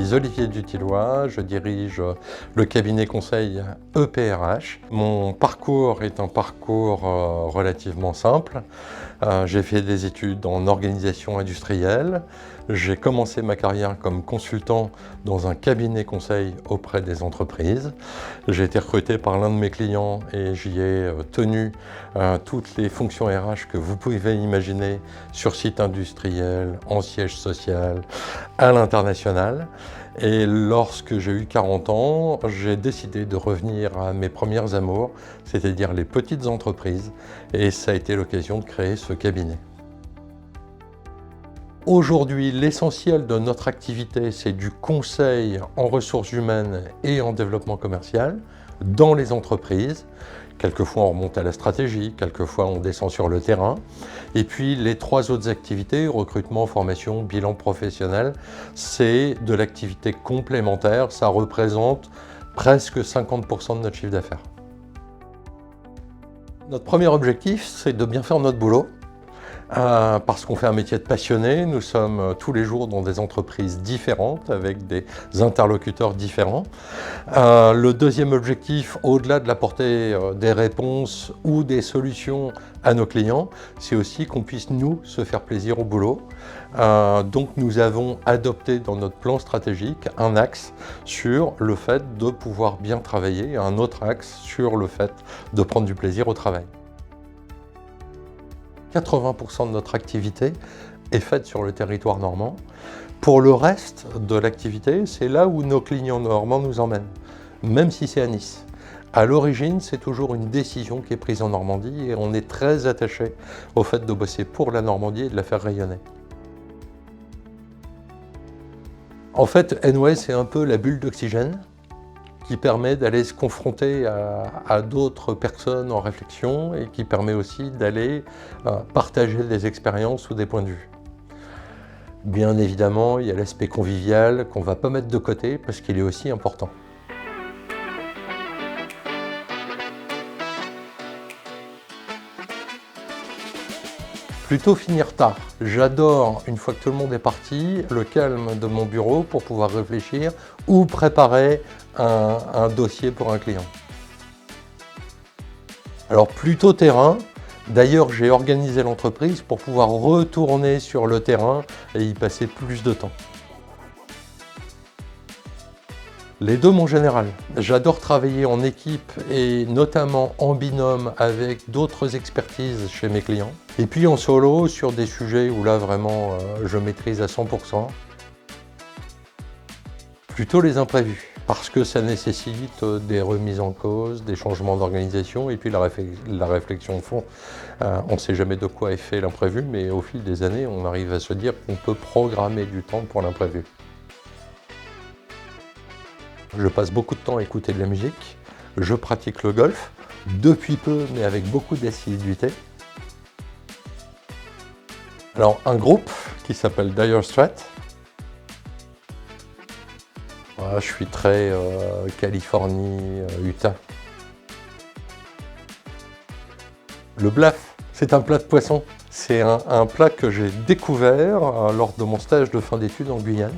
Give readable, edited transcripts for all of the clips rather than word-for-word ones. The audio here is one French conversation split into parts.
suis Olivier Dutillois, je dirige le cabinet conseil EPRH. Mon parcours est un parcours relativement simple. J'ai fait des études en organisation industrielle. J'ai commencé ma carrière comme consultant dans un cabinet conseil auprès des entreprises. J'ai été recruté par l'un de mes clients et j'y ai tenu toutes les fonctions RH que vous pouvez imaginer sur site industriel, en siège social, à l'international. Et lorsque j'ai eu 40 ans, j'ai décidé de revenir à mes premières amours, c'est-à-dire les petites entreprises, et ça a été l'occasion de créer ce cabinet. Aujourd'hui, l'essentiel de notre activité, c'est du conseil en ressources humaines et en développement commercial dans les entreprises. Quelquefois, on remonte à la stratégie, quelquefois, on descend sur le terrain. Et puis, les trois autres activités, recrutement, formation, bilan professionnel, c'est de l'activité complémentaire. Ça représente presque 50% de notre chiffre d'affaires. Notre premier objectif, c'est de bien faire notre boulot. Parce qu'on fait un métier de passionné, nous sommes tous les jours dans des entreprises différentes, avec des interlocuteurs différents. Le deuxième objectif, au-delà de l'apporter des réponses ou des solutions à nos clients, c'est aussi qu'on puisse nous se faire plaisir au boulot. Donc nous avons adopté dans notre plan stratégique un axe sur le fait de pouvoir bien travailler, et un autre axe sur le fait de prendre du plaisir au travail. 80% de notre activité est faite sur le territoire normand. Pour le reste de l'activité, c'est là où nos clients normands nous emmènent, même si c'est à Nice. À l'origine, c'est toujours une décision qui est prise en Normandie et on est très attaché au fait de bosser pour la Normandie et de la faire rayonner. En fait, Enway, c'est un peu la bulle d'oxygène qui permet d'aller se confronter à d'autres personnes en réflexion et qui permet aussi d'aller partager des expériences ou des points de vue. Bien évidemment, il y a l'aspect convivial qu'on ne va pas mettre de côté parce qu'il est aussi important. Plutôt finir tard. J'adore, une fois que tout le monde est parti, le calme de mon bureau pour pouvoir réfléchir ou préparer un dossier pour un client. Alors plutôt terrain. D'ailleurs, j'ai organisé l'entreprise pour pouvoir retourner sur le terrain et y passer plus de temps. Les deux, mon général. J'adore travailler en équipe et notamment en binôme avec d'autres expertises chez mes clients. Et puis en solo sur des sujets où là vraiment je maîtrise à 100%. Plutôt les imprévus, parce que ça nécessite des remises en cause, des changements d'organisation et puis la réflexion de fond. On ne sait jamais de quoi est fait l'imprévu, mais au fil des années, on arrive à se dire qu'on peut programmer du temps pour l'imprévu. Je passe beaucoup de temps à écouter de la musique. Je pratique le golf, depuis peu, mais avec beaucoup d'assiduité. Alors, un groupe qui s'appelle Dire Straits. Voilà, je suis très Californie, Utah. Le blaf, c'est un plat de poisson. C'est un plat que j'ai découvert lors de mon stage de fin d'études en Guyane.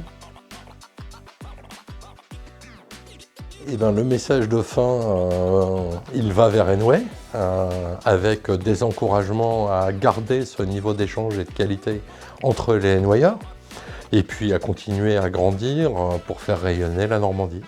Et ben, le message de fin, il va vers Enway, avec des encouragements à garder ce niveau d'échange et de qualité entre les Enwayers, et puis à continuer à grandir pour faire rayonner la Normandie.